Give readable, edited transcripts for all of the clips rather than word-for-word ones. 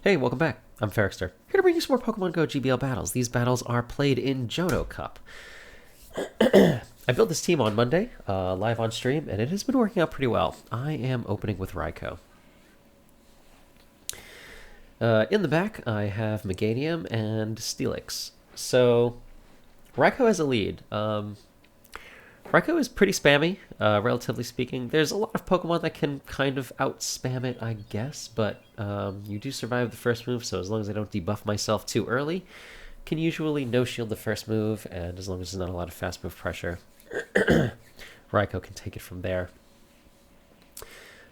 Hey, welcome back. I'm Ferrikster, here to bring you some more Pokemon Go GBL battles. These battles are played in Johto Cup. I built this team on Monday, live on stream, and it has been working out pretty well. I am opening with Raikou. In the back, I have Meganium and Steelix. So, Raikou has a lead. Raikou is pretty spammy, relatively speaking. There's a lot of Pokemon that can kind of out-spam it, I guess, but you do survive the first move, so as long as I don't debuff myself too early, can usually no-shield the first move, and as long as there's not a lot of fast move pressure, Raikou can take it from there.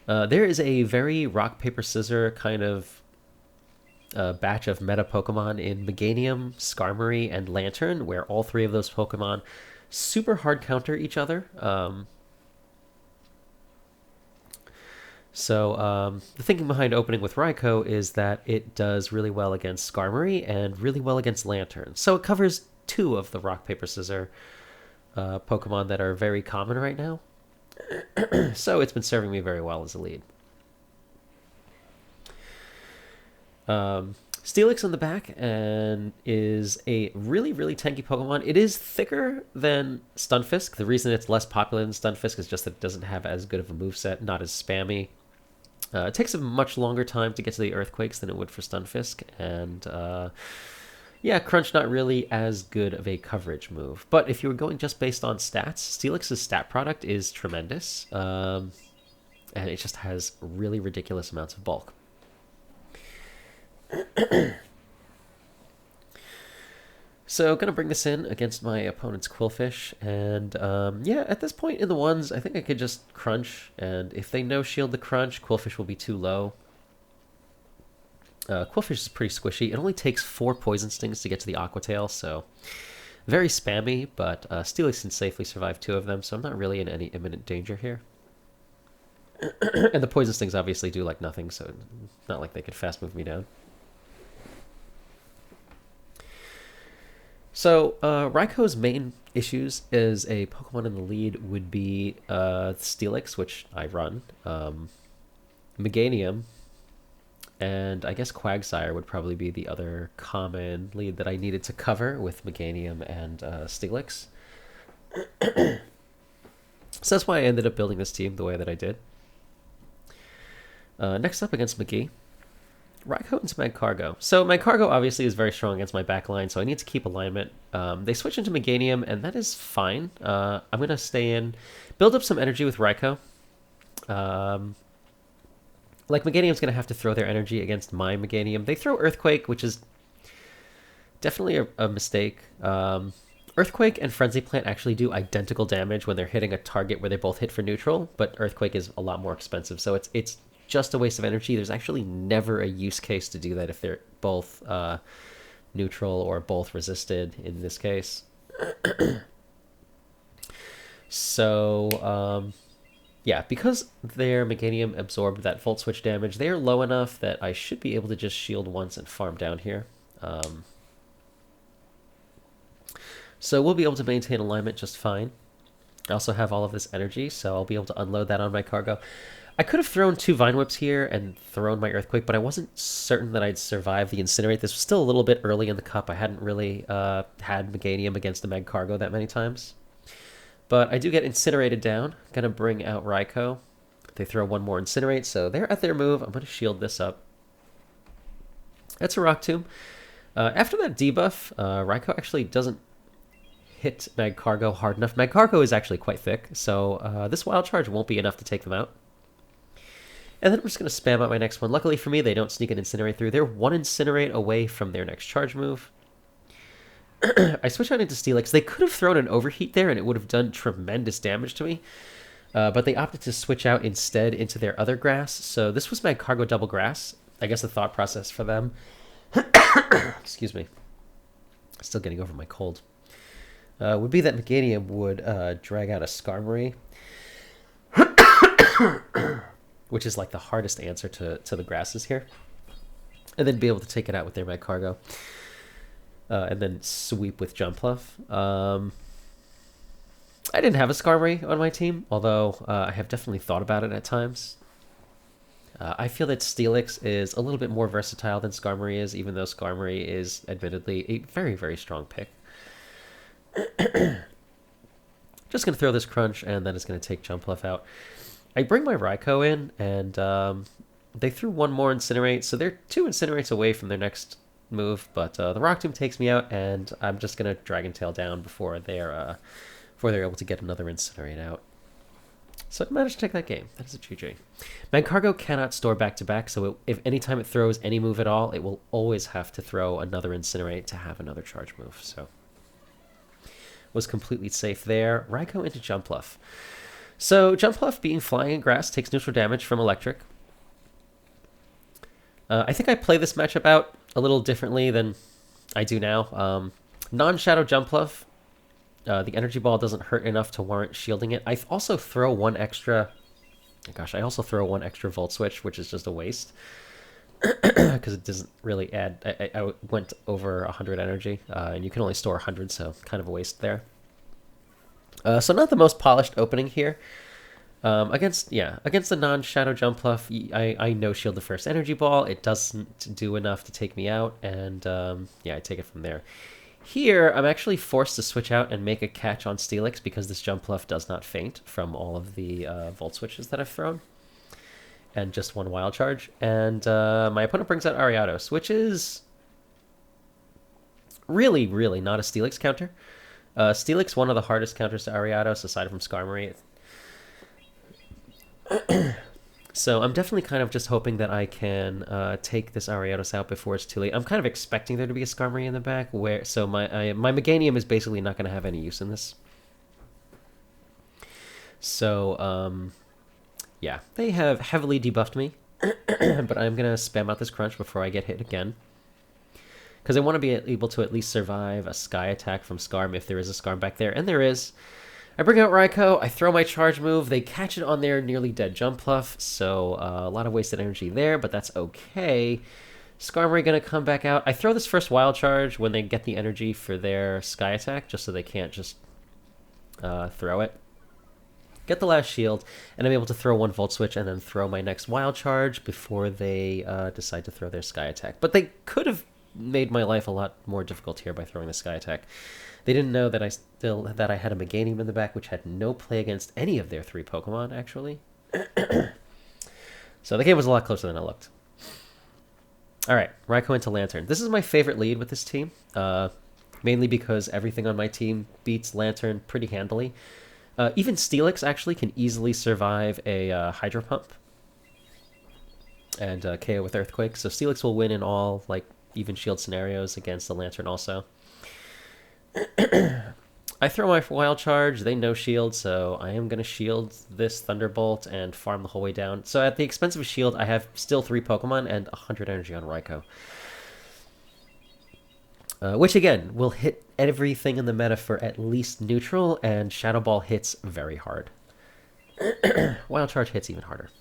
There is a very rock, paper, scissors kind of batch of meta Pokemon in Meganium, Skarmory, and Lanturn, where all three of those Pokemon super hard counter each other. The thinking behind opening with Raikou is that it does really well against Skarmory and really well against Lanturn. So it covers two of the rock, paper, scissors Pokemon that are very common right now. So it's been serving me very well as a lead. Steelix on the back and is a really, really tanky Pokemon. It is thicker than Stunfisk. The reason it's less popular than Stunfisk is just that it doesn't have as good of a moveset, not as spammy. It takes a much longer time to get to the Earthquakes than it would for Stunfisk, and yeah, Crunch not really as good of a coverage move. But if you were going just based on stats, Steelix's stat product is tremendous, and it just has really ridiculous amounts of bulk. So, gonna bring this in against my opponent's Qwilfish, and yeah, at this point in the ones, I think I could just Crunch, and if they no-shield the Crunch, Qwilfish will be too low. Qwilfish is pretty squishy. It only takes 4 Poison Stings to get to the Aqua Tail, so very spammy, but Steelix can safely survive 2 of them, so I'm not really in any imminent danger here. And the Poison Stings obviously do like nothing, so it's not like they could fast move me down. So, Raikou's main issues as a Pokemon in the lead would be Steelix, which I run, Meganium, and I guess Quagsire would probably be the other common lead that I needed to cover with Meganium and Steelix. So that's why I ended up building this team the way that I did. Next up against McGee. Raikou into Magcargo. So Magcargo obviously is very strong against my backline, so I need to keep alignment. They switch into Meganium, and that is fine. I'm going to stay in, build up some energy with Raikou. Like, Meganium's going to have to throw their energy against my Meganium. They throw Earthquake, which is definitely a mistake. Earthquake and Frenzy Plant actually do identical damage when they're hitting a target where they both hit for neutral, but Earthquake is a lot more expensive, so it's just a waste of energy. There's actually never a use case to do that if they're both neutral or both resisted in this case. So, yeah, because their Meganium absorbed that Volt Switch damage, they are low enough that I should be able to just shield once and farm down here. So we'll be able to maintain alignment just fine. I also have all of this energy, so I'll be able to unload that on my Magcargo. I could have thrown 2 Vine Whips here and thrown my Earthquake, but I wasn't certain that I'd survive the Incinerate. This was still a little bit early in the cup. I hadn't really had Meganium against the Magcargo that many times. But I do get Incinerated down. Gonna bring out Raikou. They throw 1 more Incinerate, so they're at their move. I'm gonna shield this up. That's a Rock Tomb. After that debuff, Raikou actually doesn't hit Magcargo hard enough. Magcargo is actually quite thick, so this Wild Charge won't be enough to take them out. And then I'm just going to spam out my next one. Luckily for me, they don't sneak an Incinerate through. They're 1 Incinerate away from their next charge move. I switch out into Steelix. They could have thrown an Overheat there, and it would have done tremendous damage to me. But they opted to switch out instead into their other grass. So this was Magcargo Double Grass. I guess the thought process for them... Excuse me. Still getting over my cold. Would be that Meganium would drag out a Skarmory. Which is like the hardest answer to the grasses here. And then be able to take it out with their Magcargo. And then sweep with Jumpluff. I didn't have a Skarmory on my team, although I have definitely thought about it at times. I feel that Steelix is a little bit more versatile than Skarmory is, even though Skarmory is admittedly a very, very strong pick. Just going to throw this Crunch, and then it's going to take Jumpluff out. I bring my Raikou in, and they threw one more Incinerate, so they're 2 Incinerates away from their next move, but the Rock Tomb takes me out, and I'm just going to Dragon Tail down before they're able to get another Incinerate out. So I managed to take that game. That is a GG. Magcargo cannot store back-to-back, so if anytime it throws any move at all, it will always have to throw another Incinerate to have another charge move, so was completely safe there. Raikou into Jumpluff. So Jumpluff, being flying in grass, takes neutral damage from electric. I think I play this matchup out a little differently than I do now. Non-Shadow Jumpluff, the Energy Ball doesn't hurt enough to warrant shielding it. I also throw one extra... Gosh, I also throw one extra Volt Switch, which is just a waste. Because it doesn't really add... I went over 100 energy, and you can only store 100, so kind of a waste there. So not the most polished opening here. Against the non-Shadow Jumpluff, I no-shield the first Energy Ball. It doesn't do enough to take me out, and I take it from there. Here, I'm actually forced to switch out and make a catch on Steelix because this Jumpluff does not faint from all of the Volt Switches that I've thrown. And just one Wild Charge. And my opponent brings out Ariados, which is really, really not a Steelix counter. Steelix, one of the hardest counters to Ariados, aside from Skarmory. So I'm definitely kind of just hoping that I can take this Ariados out before it's too late. I'm kind of expecting there to be a Skarmory in the back, so my Meganium is basically not going to have any use in this. So, yeah, they have heavily debuffed me, but I'm going to spam out this Crunch before I get hit again. Because I want to be able to at least survive a Sky Attack from Skarm if there is a Skarm back there, and there is. I bring out Raikou, I throw my charge move, they catch it on their nearly dead Jumpluff, so a lot of wasted energy there, but that's okay. Skarmory gonna come back out. I throw this first Wild Charge when they get the energy for their Sky Attack, just so they can't just throw it. Get the last shield, and I'm able to throw one Volt Switch and then throw my next Wild Charge before they decide to throw their Sky Attack. But they could have made my life a lot more difficult here by throwing the Sky Attack. They didn't know that I had a Meganium in the back, which had no play against any of their 3 Pokemon, actually. So the game was a lot closer than it looked. Alright, Raikou into Lanturn. This is my favorite lead with this team, mainly because everything on my team beats Lanturn pretty handily. Even Steelix actually can easily survive a Hydro Pump and KO with Earthquake, so Steelix will win in all even shield scenarios against the Lanturn also. I throw my Wild Charge, they no shield, so I am going to shield this Thunderbolt and farm the whole way down. So at the expense of a shield, I have still 3 Pokemon and 100 energy on Raikou. Which again, will hit everything in the meta for at least neutral, and Shadow Ball hits very hard. Wild Charge hits even harder.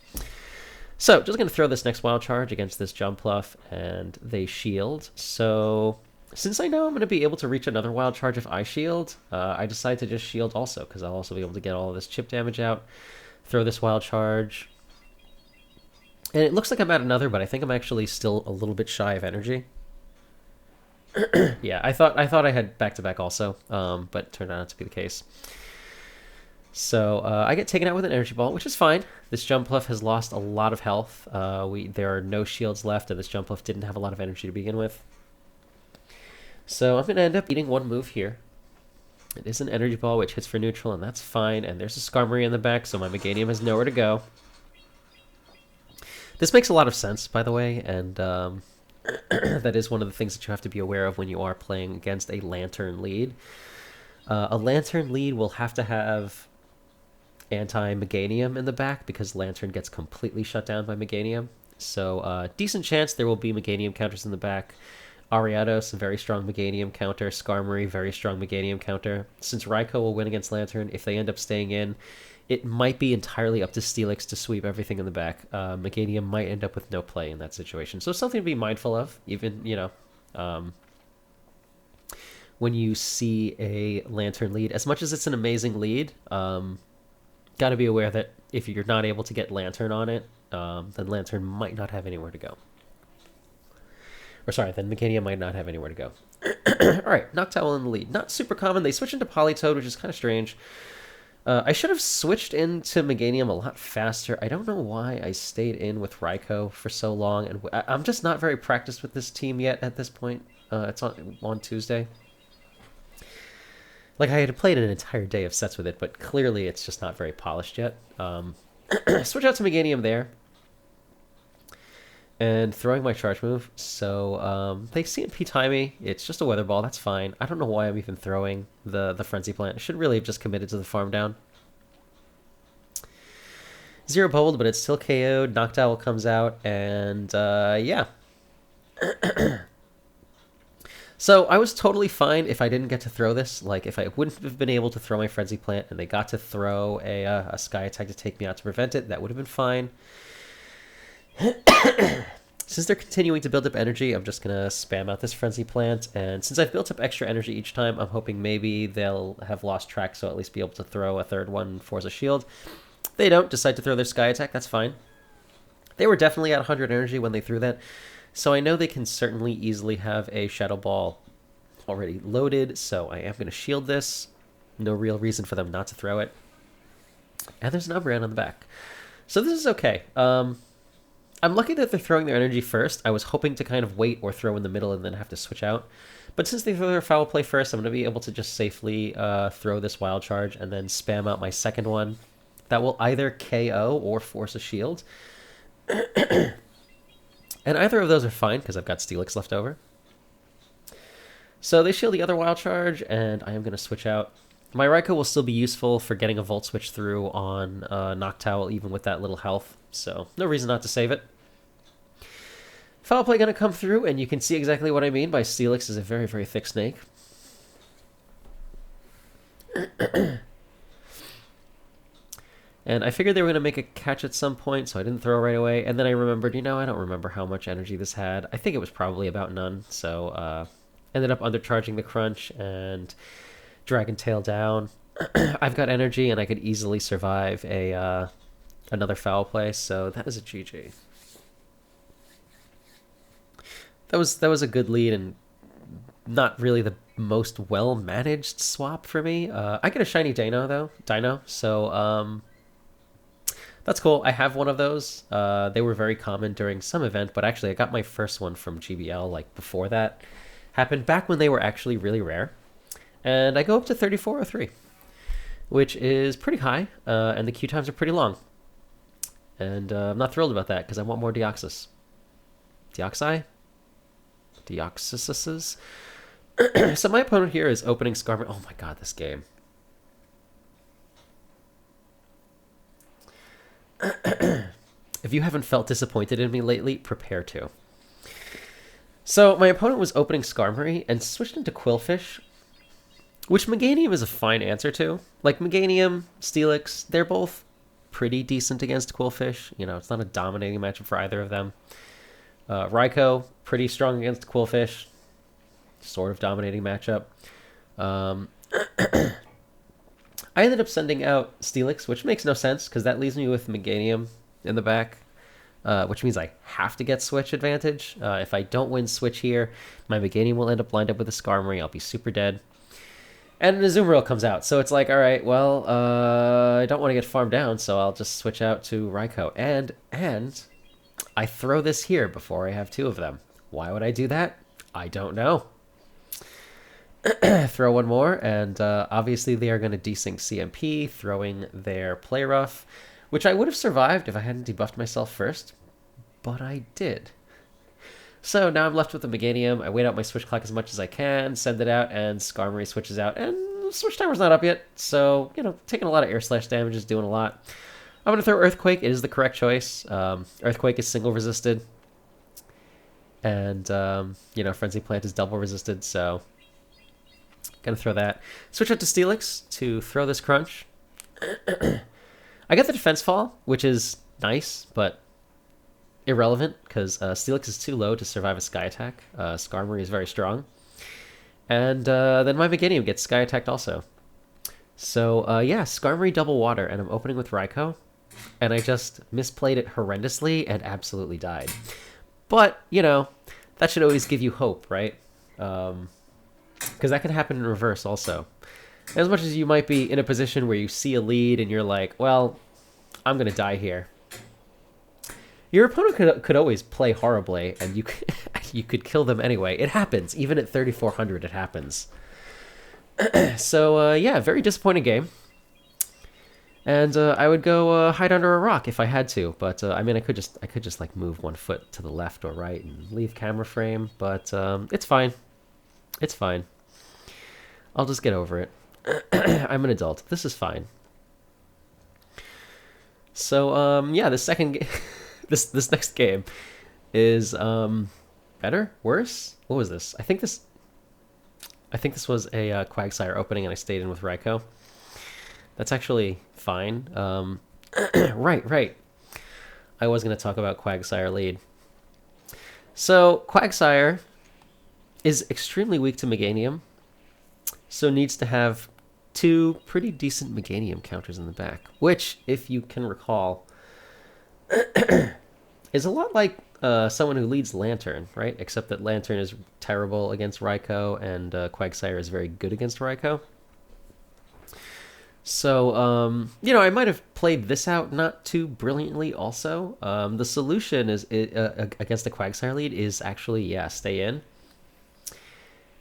So, just going to throw this next Wild Charge against this Jumpluff, and they shield. So, since I know I'm going to be able to reach another Wild Charge if I shield, I decide to just shield also, because I'll also be able to get all of this chip damage out, throw this Wild Charge. And it looks like I'm at another, but I think I'm actually still a little bit shy of energy. Yeah, I thought I had back-to-back also, but it turned out not to be the case. So I get taken out with an Energy Ball, which is fine. This Jumpluff has lost a lot of health. There are no shields left, and this Jumpluff didn't have a lot of energy to begin with. So I'm going to end up eating one move here. It is an Energy Ball, which hits for neutral, and that's fine. And there's a Skarmory in the back, so my Meganium has nowhere to go. This makes a lot of sense, by the way, and that is one of the things that you have to be aware of when you are playing against a Lanturn lead. A Lanturn lead will have to have anti-Meganium in the back because Lanturn gets completely shut down by Meganium. So decent chance there will be Meganium counters in the back. Ariados, a very strong Meganium counter. Skarmory, very strong Meganium counter. Since Raikou will win against Lanturn, if they end up staying in, it might be entirely up to Steelix to sweep everything in the back. Meganium might end up with no play in that situation. So something to be mindful of, even, when you see a Lanturn lead. As much as it's an amazing lead, got to be aware that if you're not able to get Lanturn on it, then Lanturn might not have anywhere to go. Or sorry, then Meganium might not have anywhere to go. Alright, Noctowl in the lead. Not super common. They switch into Politoed, which is kind of strange. I should have switched into Meganium a lot faster. I don't know why I stayed in with Raikou for so long. And I'm just not very practiced with this team yet at this point. It's on Tuesday. Like, I had played an entire day of sets with it, but clearly it's just not very polished yet. Switch out to Meganium there. And throwing my charge move. So they CMP tie me. It's just a weather ball. That's fine. I don't know why I'm even throwing the Frenzy Plant. I should really have just committed to the farm down. 0 bold, but it's still KO'd. Noctowl comes out, and yeah. So I was totally fine if I didn't get to throw this. Like, if I wouldn't have been able to throw my Frenzy Plant and they got to throw a Sky Attack to take me out to prevent it, that would have been fine. Since they're continuing to build up energy, I'm just going to spam out this Frenzy Plant. And since I've built up extra energy each time, I'm hoping maybe they'll have lost track, so at least be able to throw a third one and force a shield. If they don't decide to throw their Sky Attack, that's fine. They were definitely at 100 energy when they threw that. So I know they can certainly easily have a Shadow Ball already loaded, so I am going to shield this. No real reason for them not to throw it. And there's an Umbreon on the back. So this is okay. I'm lucky that they're throwing their energy first. I was hoping to kind of wait or throw in the middle and then have to switch out. But since they throw their Foul Play first, I'm going to be able to just safely throw this Wild Charge and then spam out my second one. That will either KO or force a shield. And either of those are fine, because I've got Steelix left over. So they shield the other Wild Charge, and I am going to switch out. My Raikou will still be useful for getting a Volt Switch through on Noctowl, even with that little health. So no reason not to save it. Foul Play going to come through, and you can see exactly what I mean by Steelix is a very, very thick snake. And I figured they were going to make a catch at some point, so I didn't throw right away. And then I remembered, you know, I don't remember how much energy this had. I think it was probably about none. So ended up undercharging the Crunch and Dragon Tail down. I've got energy, and I could easily survive a another Foul Play. So that is a GG. That was a good lead, and not really the most well-managed swap for me. I get a shiny Dino, so that's cool. I have one of those. They were very common during some event, but actually I got my first one from GBL like before that happened, back when they were actually really rare. And I go up to 3403, which is pretty high, and the queue times are pretty long. And I'm not thrilled about that, because I want more Deoxys. Deoxys? Deoxyses? So my opponent here is opening Skarmory. Oh my god, this game. If you haven't felt disappointed in me lately, prepare to. So my opponent was opening Skarmory and switched into Qwilfish, which Meganium is a fine answer to. Like, Meganium, Steelix, they're both pretty decent against Qwilfish. You know, it's not a dominating matchup for either of them. Raikou, pretty strong against Qwilfish. Sort of dominating matchup. I ended up sending out Steelix, which makes no sense, because that leaves me with Meganium in the back, which means I have to get Switch advantage. If I don't win Switch here, my Meganium will end up lined up with a Skarmory. I'll be super dead. And an Azumarill comes out, so it's like, alright, well, I don't want to get farmed down, so I'll just switch out to Raikou. And I throw this here before I have two of them. Why would I do that? I don't know. Throw one more, and obviously they are going to desync CMP, throwing their Play Rough, which I would have survived if I hadn't debuffed myself first, but I did. So now I'm left with the Meganium. I wait out my switch clock as much as I can, send it out, and Skarmory switches out, and switch timer's not up yet, so, you know, taking a lot of air slash damage is doing a lot. I'm going to throw Earthquake. It is the correct choice. Earthquake is single resisted, and, you know, Frenzy Plant is double resisted, so gonna throw that. Switch out to Steelix to throw this Crunch. I get the Defense Fall, which is nice, but irrelevant, because Steelix is too low to survive a Sky Attack. Skarmory is very strong. And then my Meganium gets Sky Attacked also. So, yeah, Skarmory double water, and I'm opening with Raikou. and I just misplayed it horrendously and absolutely died. But, you know, that should always give you hope, right? Because that can happen in reverse also. As much as you might be in a position where you see a lead and you're like, well, I'm going to die here. Your opponent could always play horribly, and you could, you could kill them anyway. It happens. Even at 3,400, it happens. So, yeah, very disappointing game. And I would go hide under a rock if I had to, but I mean, I could just like move one foot to the left or right and leave camera frame, but it's fine. It's fine. I'll just get over it. I'm an adult. This is fine. So yeah, the second this next game is better, worse. What was this? I think this was a Quagsire opening, and I stayed in with Raikou. That's actually fine. Right. I was going to talk about Quagsire lead. So, Quagsire is extremely weak to Meganium, so needs to have 2 pretty decent Meganium counters in the back, which, if you can recall, is a lot like someone who leads Lanturn, right? Except that Lanturn is terrible against Raikou, and Quagsire is very good against Raikou. So, you know, I might have played this out not too brilliantly also. The solution is against the Quagsire lead is actually, yeah, stay in.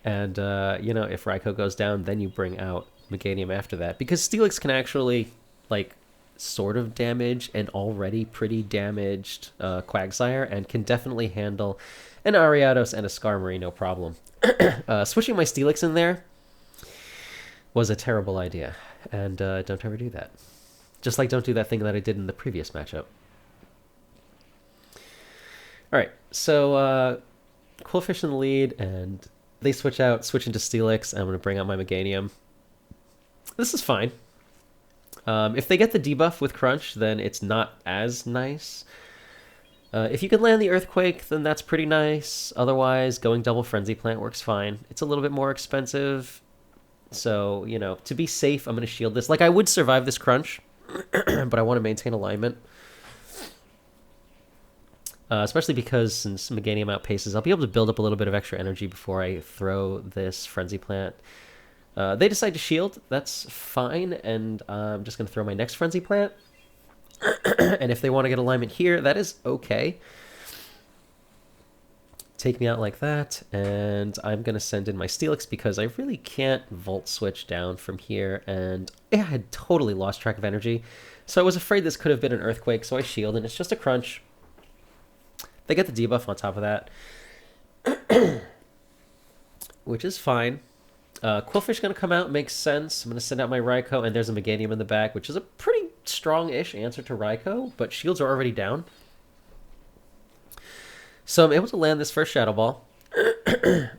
And, you know, if Raikou goes down, then you bring out Meganium after that. Because Steelix can actually, like, sort of damage an already pretty damaged Quagsire, and can definitely handle an Ariados and a Skarmory, no problem. Switching my Steelix in there was a terrible idea. And don't ever do that. Just like don't do that thing that I did in the previous matchup. Alright, so Qwilfish in the lead, and they switch into Steelix, and I'm going to bring out my Meganium. This is fine. If they get the debuff with Crunch, then it's not as nice. If you can land the Earthquake, then that's pretty nice. Otherwise, going double Frenzy Plant works fine. It's a little bit more expensive. So, you know, to be safe, I'm going to shield this. Like, I would survive this crunch, but I want to maintain alignment. Especially because since Meganium outpaces, I'll be able to build up a little bit of extra energy before I throw this Frenzy Plant. They decide to shield. That's fine, and I'm just going to throw my next Frenzy Plant. And if they want to get alignment here, that is okay. Take me out like that, and I'm going to send in my Steelix because I really can't Volt Switch down from here, and I had totally lost track of energy. So I was afraid this could have been an Earthquake, so I shield, and it's just a crunch. They get the debuff on top of that, which is fine. Qwilfish going to come out, makes sense. I'm going to send out my Raikou, and there's a Meganium in the back, which is a pretty strong-ish answer to Raikou, but shields are already down. So I'm able to land this first Shadow Ball,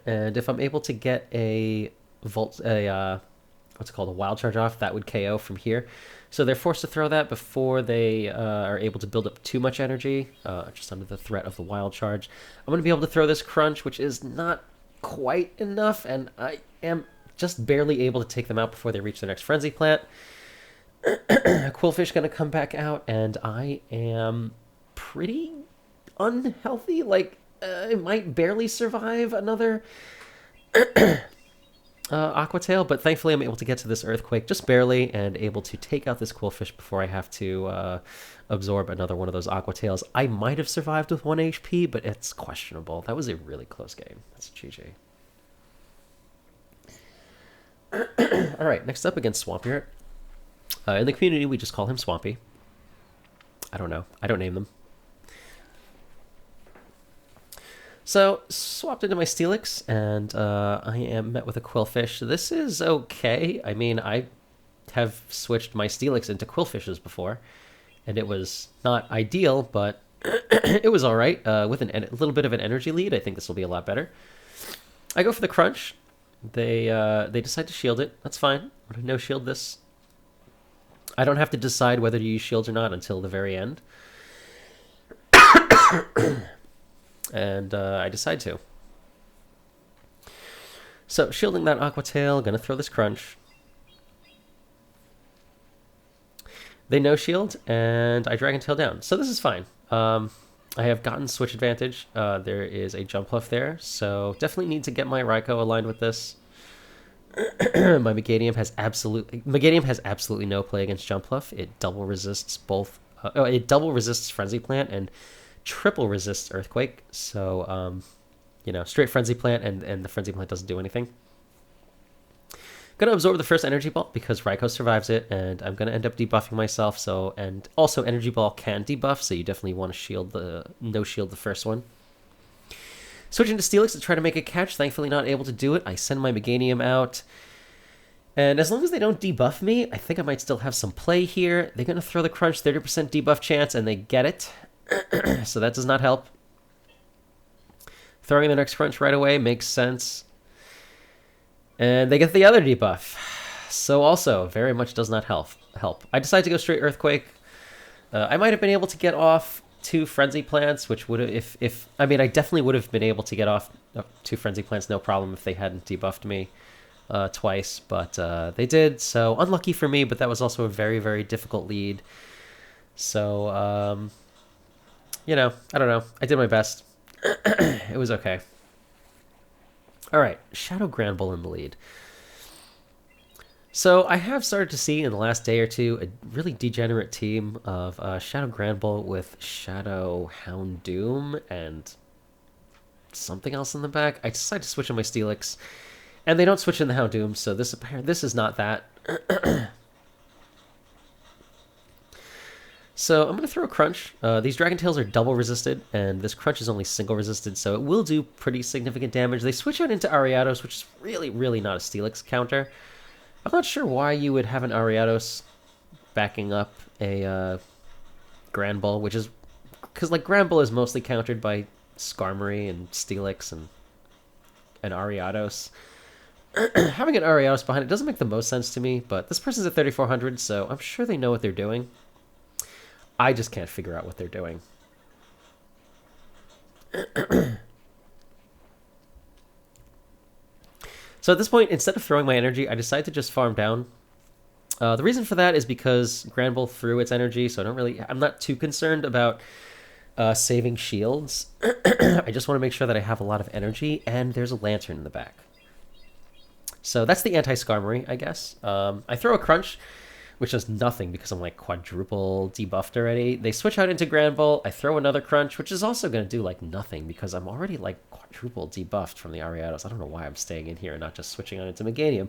and if I'm able to get a what's it called, a Wild Charge off, that would KO from here. So they're forced to throw that before they are able to build up too much energy, just under the threat of the Wild Charge. I'm going to be able to throw this Crunch, which is not quite enough, and I am just barely able to take them out before they reach their next Frenzy Plant. Qwilfish going to come back out, and I am pretty unhealthy. Like, it might barely survive another Aqua Tail, but thankfully I'm able to get to this Earthquake just barely, and able to take out this Qwilfish before I have to absorb another one of those Aqua Tails. I might have survived with 1 HP, but it's questionable. That was a really close game. That's GG. Alright, next up against Swampert. In the community, we just call him Swampy. I don't know. I don't name them. So, swapped into my Steelix, and I am met with a Qwilfish. This is okay. I mean, I have switched my Steelix into Qwilfishes before, and it was not ideal, but it was alright. With a little bit of an energy lead, I think this will be a lot better. I go for the Crunch. They decide to shield it. That's fine. I'm gonna no-shield this. I don't have to decide whether to use shields or not until the very end. And I decide to. So, shielding that Aqua Tail, gonna throw this Crunch. They no shield, and I Dragon Tail down. So this is fine. I have gotten switch advantage. There is a Jumpluff there, so definitely need to get my Raikou aligned with this. My Meganium has absolutely no play against Jumpluff. It double resists both. It double resists Frenzy Plant and triple resists Earthquake. So, you know, straight Frenzy Plant and the Frenzy Plant doesn't do anything. Gonna absorb the first Energy Ball because Raikou survives it, and I'm gonna end up debuffing myself. So, and also Energy Ball can debuff, so you definitely want to shield no shield the first one. Switching to Steelix to try to make a catch. Thankfully not able to do it. I send my Meganium out. And as long as they don't debuff me, I think I might still have some play here. They're going to throw the Crunch, 30% debuff chance, and they get it. So that does not help. Throwing the next Crunch right away makes sense. And they get the other debuff. So also, very much does not help. I decide to go straight Earthquake. I might have been able to get off 2 Frenzy Plants, which would have, I mean, I definitely would have been able to get off 2 Frenzy Plants, no problem, if they hadn't debuffed me twice, but they did, so unlucky for me, but that was also a very, very difficult lead. So, you know, I don't know. I did my best. It was okay. All right, Shadow Granbull in the lead. So I have started to see in the last day or two a really degenerate team of Shadow Granbull with Shadow Houndoom and something else in the back. I decided to switch on my Steelix, and they don't switch in the Houndoom, so this is not that. So I'm going to throw a Crunch. These Dragon Tails are double resisted, and this Crunch is only single resisted, so it will do pretty significant damage. They switch out into Ariados, which is really, really not a Steelix counter. I'm not sure why you would have an Ariados backing up a Granbull, which is... Because, like, Granbull is mostly countered by Skarmory and Steelix and Ariados. Having an Ariados behind it doesn't make the most sense to me, but this person's at 3,400, so I'm sure they know what they're doing. I just can't figure out what they're doing. So at this point, instead of throwing my energy, I decide to just farm down. The reason for that is because Granbull threw its energy, so I'm not too concerned about saving shields. I just want to make sure that I have a lot of energy, and there's a Lanturn in the back. So that's the anti-Skarmory, I guess. I throw a Crunch, which does nothing because I'm like quadruple debuffed already. They switch out into Granbull. I throw another Crunch, which is also going to do like nothing because I'm already like quadruple debuffed from the Ariados. I don't know why I'm staying in here and not just switching on into Meganium.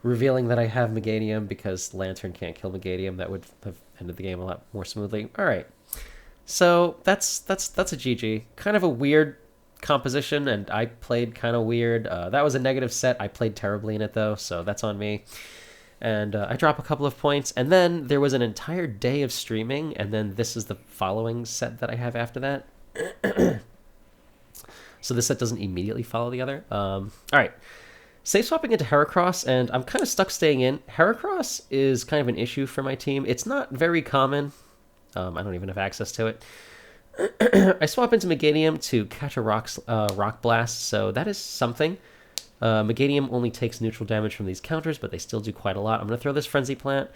Revealing that I have Meganium because Lanturn can't kill Meganium. That would have ended the game a lot more smoothly. All right. So that's a GG. Kind of a weird composition, and I played kind of weird. That was a negative set. I played terribly in it, though, so that's on me. And I drop a couple of points, and then there was an entire day of streaming, and then this is the following set that I have after that. So this set doesn't immediately follow the other. All right. Safe swapping into Heracross, and I'm kind of stuck staying in. Heracross is kind of an issue for my team. It's not very common. I don't even have access to it. I swap into Meganium to catch a Rock Blast, so that is something. Meganium only takes neutral damage from these counters, but they still do quite a lot. I'm going to throw this Frenzy Plant.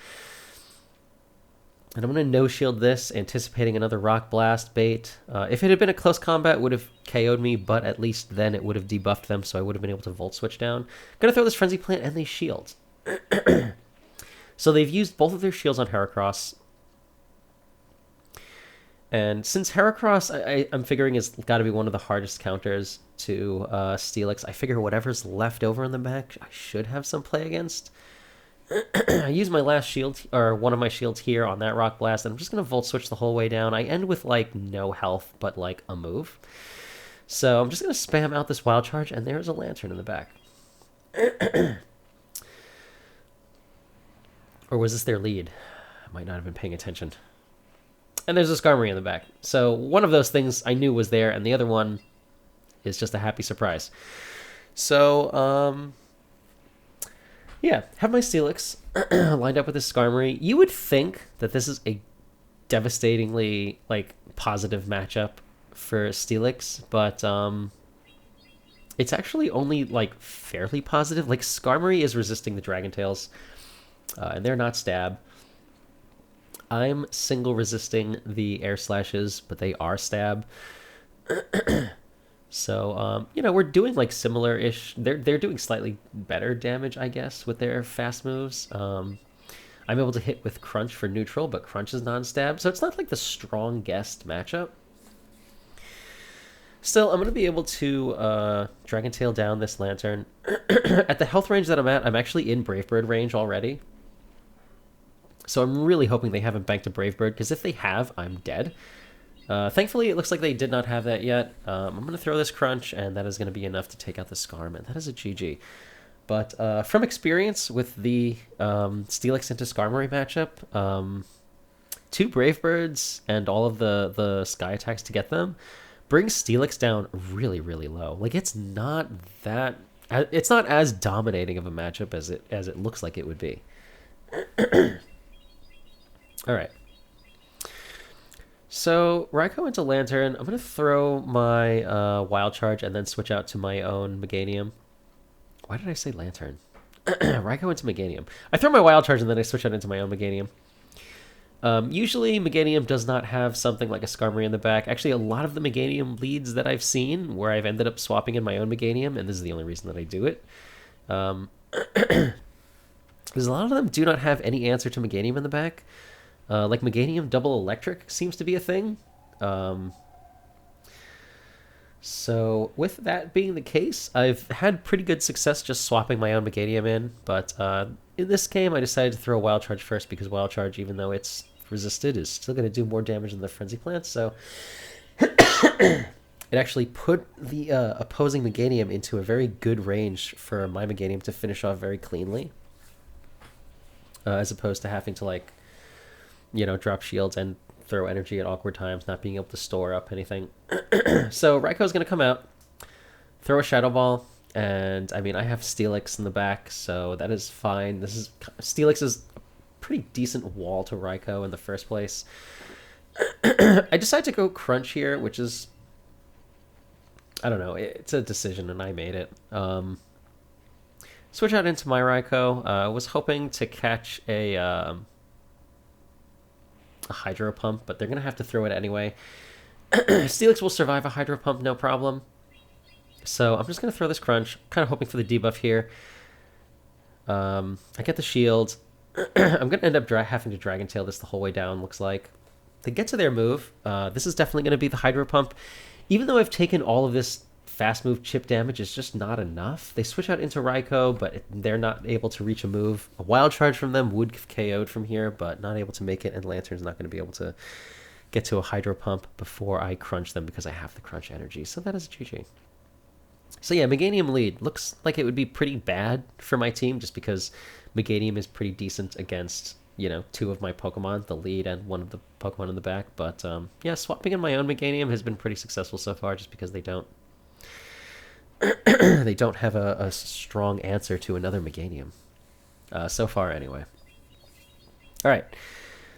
And I'm going to no-shield this, anticipating another Rock Blast bait. If it had been a close combat, it would have KO'd me, but at least then it would have debuffed them, so I would have been able to Volt Switch down. Going to throw this Frenzy Plant, and they shield. So they've used both of their shields on Heracross. And since Heracross, I'm figuring, has got to be one of the hardest counters to Steelix, I figure whatever's left over in the back, I should have some play against. I use my last shield, or one of my shields here on that Rock Blast, and I'm just going to Volt Switch the whole way down. I end with, like, no health, but, like, a move. So I'm just going to spam out this Wild Charge, and there's a Lanturn in the back. Or was this their lead? I might not have been paying attention. And there's a Skarmory in the back. So one of those things I knew was there, and the other one is just a happy surprise. So, yeah, have my Steelix lined up with this Skarmory. You would think that this is a devastatingly, like, positive matchup for Steelix, but it's actually only, like, fairly positive. Like, Skarmory is resisting the Dragon Tails, and they're not stab. I'm single resisting the air slashes, but they are stab. So, we're doing like similar-ish. They're doing slightly better damage, I guess, with their fast moves. I'm able to hit with Crunch for neutral, but Crunch is non-stab, so it's not like the strongest matchup. Still, I'm going to be able to Dragon Tail down this Lanturn. At the health range that I'm at, I'm actually in Brave Bird range already. So I'm really hoping they haven't banked a Brave Bird, because if they have, I'm dead. Thankfully, it looks like they did not have that yet. I'm going to throw this Crunch, and that is going to be enough to take out the Skarm, and that is a GG. But from experience with the Steelix into Skarmory matchup, 2 Brave Birds and all of the Sky attacks to get them brings Steelix down really, really low. Like, it's not as dominating of a matchup as it looks like it would be. All right. So, Raikou into Lanturn. I'm going to throw my Wild Charge and then switch out to my own Meganium. Why did I say Lanturn? Raikou into Meganium. I throw my Wild Charge and then I switch out into my own Meganium. Usually, Meganium does not have something like a Skarmory in the back. Actually, a lot of the Meganium leads that I've seen where I've ended up swapping in my own Meganium, and this is the only reason that I do it, because a lot of them do not have any answer to Meganium in the back. Like Meganium double electric seems to be a thing. So with that being the case, I've had pretty good success just swapping my own Meganium in, but in this game I decided to throw Wild Charge first because Wild Charge, even though it's resisted, is still going to do more damage than the Frenzy Plant, so it actually put the opposing Meganium into a very good range for my Meganium to finish off very cleanly, as opposed to having to, like, drop shields and throw energy at awkward times, not being able to store up anything. So Raikou's going to come out, throw a Shadow Ball, and I mean, I have Steelix in the back, so that is fine. Steelix is a pretty decent wall to Raikou in the first place. I decided to go Crunch here, which is, I don't know, it's a decision and I made it. Switch out into my Raikou. I was hoping to catch a Hydro Pump, but they're going to have to throw it anyway. Steelix will survive a Hydro Pump, no problem. So I'm just going to throw this Crunch, kind of hoping for the debuff here. I get the shield. I'm going to end up having to Dragon Tail this the whole way down, looks like. They get to their move. This is definitely going to be the Hydro Pump. Even though I've taken all of this fast move chip damage, it's just not enough. They switch out into Raikou, but they're not able to reach a move. A Wild Charge from them would have KO'd from here, but not able to make it, and Lantern's not going to be able to get to a Hydro Pump before I crunch them because I have the crunch energy. So that is GG. So yeah, Meganium lead. Looks like it would be pretty bad for my team just because Meganium is pretty decent against, 2 of my Pokemon, the lead and one of the Pokemon in the back. But yeah, swapping in my own Meganium has been pretty successful so far just because they don't they don't have a strong answer to another Meganium. So far, anyway. Alright.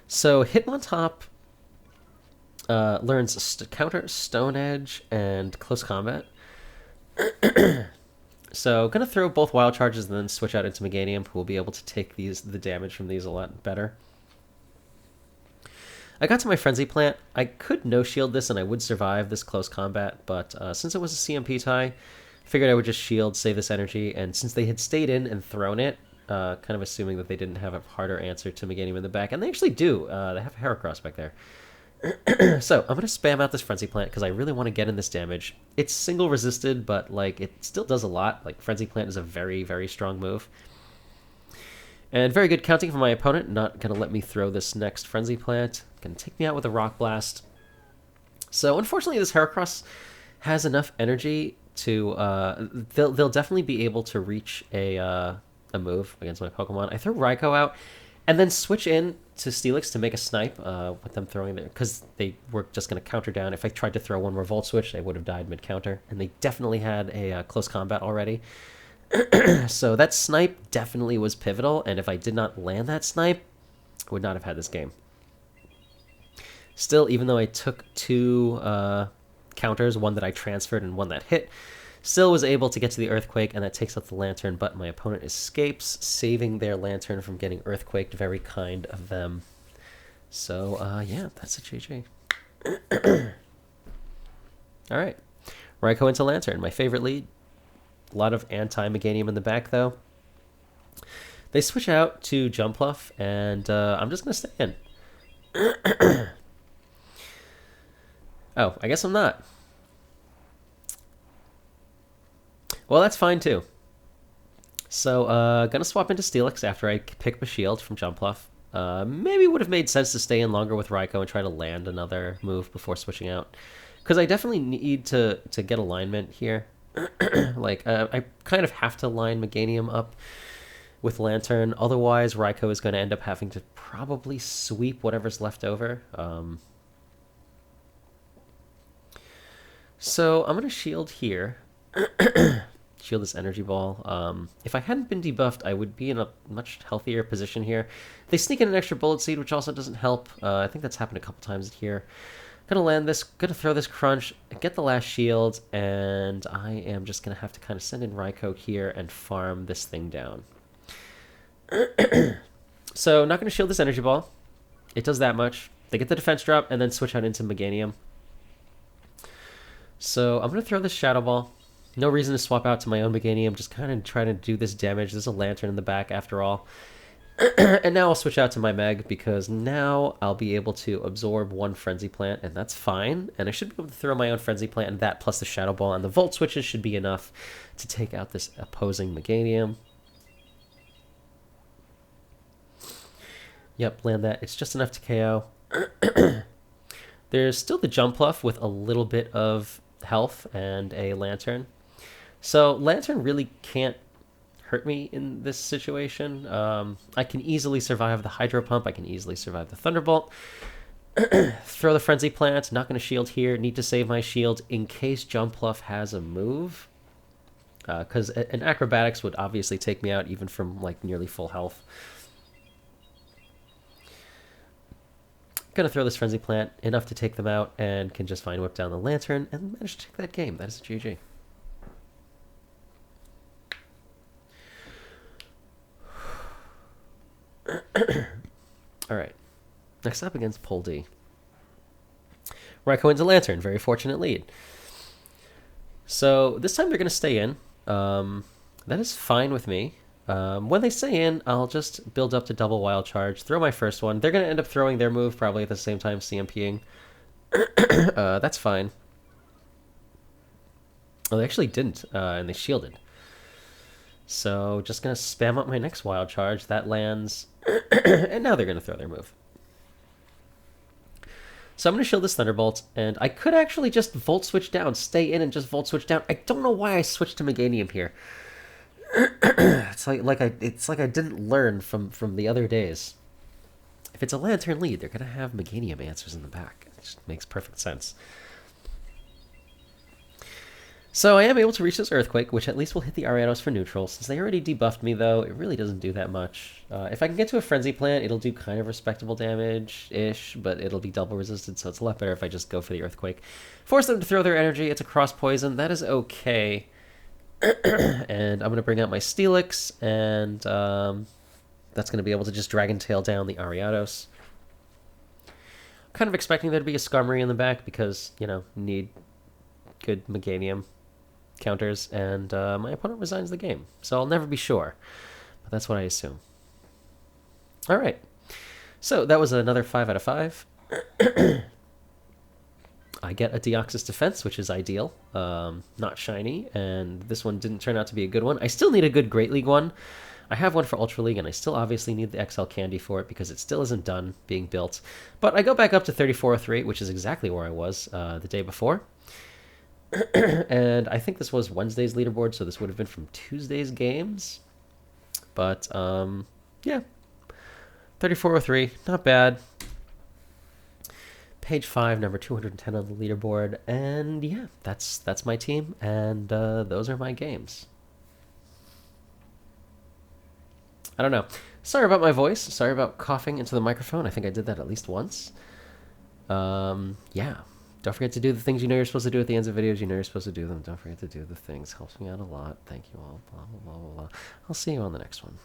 So, Hitmontop learns counter, Stone Edge, and Close Combat. So, gonna throw both Wild Charges and then switch out into Meganium, who will be able to take the damage from these a lot better. I got to my Frenzy Plant. I could no-shield this and I would survive this Close Combat, but since it was a CMP tie, figured I would just shield, save this energy, and since they had stayed in and thrown it, kind of assuming that they didn't have a harder answer to Meganium in the back, and they actually do. They have a Heracross back there. So, I'm going to spam out this Frenzy Plant because I really want to get in this damage. It's single resisted, but like it still does a lot. Like, Frenzy Plant is a very, very strong move. And very good counting from my opponent, not going to let me throw this next Frenzy Plant. Going to take me out with a Rock Blast. So, unfortunately, this Heracross has enough energy to they'll definitely be able to reach a move against my Pokemon. I throw Raikou out and then switch in to Steelix to make a snipe with them throwing there because they were just going to counter down. If I tried to throw one more Volt Switch, they would have died mid-counter, and they definitely had a Close Combat already. So that snipe definitely was pivotal, and if I did not land that snipe, I would not have had this game. Still, even though I took 2 counters, one that I transferred and one that hit, still was able to get to the Earthquake, and that takes out the Lanturn, but my opponent escapes, saving their Lanturn from getting Earthquaked. Very kind of them. So, yeah, that's a GG. All right. Raikou into Lanturn, my favorite lead. A lot of anti-Meganium in the back, though. They switch out to Jumpluff, and I'm just going to stay in. Oh, I guess I'm not. Well, that's fine, too. So, gonna swap into Steelix after I pick up a shield from Jumpluff. Maybe would have made sense to stay in longer with Raikou and try to land another move before switching out. Because I definitely need to get alignment here. Like, I kind of have to line Meganium up with Lanturn. Otherwise, Raikou is going to end up having to probably sweep whatever's left over. So I'm going to shield here. Shield this energy ball. If I hadn't been debuffed, I would be in a much healthier position here. They sneak in an extra bullet seed, which also doesn't help. I think that's happened a couple times here. Gonna land this, gonna throw this crunch, get the last shield, and I am just gonna have to kind of send in Raikou here and farm this thing down. So not gonna shield this energy ball. It does that much. They get the defense drop and then switch out into Meganium. So I'm gonna throw this Shadow Ball. No reason to swap out to my own Meganium, just kind of trying to do this damage. There's a Lanturn in the back after all. And now I'll switch out to my Meg, because now I'll be able to absorb one Frenzy Plant, and that's fine. And I should be able to throw my own Frenzy Plant, and that plus the Shadow Ball and the Volt switches should be enough to take out this opposing Meganium. Yep, land that. It's just enough to KO. There's still the Jumpluff with a little bit of health and a Lanturn. So Lanturn really can't hurt me in this situation. I can easily survive the Hydro Pump. I can easily survive the Thunderbolt. Throw the Frenzy Plant. Not going to shield here. Need to save my shield in case Jumpluff has a move. Because an Acrobatics would obviously take me out even from like nearly full health. Gonna throw this Frenzy Plant, enough to take them out, and can just Vine Whip down the Lanturn and manage to take that game. That is a GG. Alright. Next up against Pole D. Raikou into Lanturn. Very fortunate lead. So this time they're going to stay in. That is fine with me. When they stay in, I'll just build up to double Wild Charge, throw my first one. They're going to end up throwing their move probably at the same time CMPing. That's fine. Oh, they actually didn't, and they shielded. So just going to spam up my next Wild Charge. That lands, and now they're going to throw their move. So I'm going to shield this Thunderbolt, and I could actually just Volt Switch down, stay in and just Volt Switch down. I don't know why I switched to Meganium here. It's like I didn't learn from the other days. If it's a Lanturn lead, they're going to have Meganium answers in the back. It just makes perfect sense. So I am able to reach this Earthquake, which at least will hit the Ariados for neutral. Since they already debuffed me, though, it really doesn't do that much. If I can get to a Frenzy Plant, it'll do kind of respectable damage-ish, but it'll be double resisted, so it's a lot better if I just go for the Earthquake. Force them to throw their energy. It's a cross poison. That is okay. And I'm going to bring out my Steelix, and that's going to be able to just Dragon Tail down the Ariados. Kind of expecting there to be a Skarmory in the back because, you know, need good Meganium counters, and my opponent resigns the game. So I'll never be sure, but that's what I assume. All right. So that was another 5 out of 5. I get a Deoxys Defense, which is ideal. Not shiny, and this one didn't turn out to be a good one. I still need a good Great League one. I have one for Ultra League, and I still obviously need the XL Candy for it because it still isn't done being built. But I go back up to 3403, which is exactly where I was the day before. And I think this was Wednesday's leaderboard, so this would have been from Tuesday's games. But, yeah. 3403, not bad. Page 5, number 210 on the leaderboard. And, yeah, that's my team, and those are my games. I don't know. Sorry about my voice. Sorry about coughing into the microphone. I think I did that at least once. Yeah. Don't forget to do the things you know you're supposed to do at the ends of videos. You know you're supposed to do them. Don't forget to do the things. Helps me out a lot. Thank you all. Blah, blah, blah, blah, blah. I'll see you on the next one.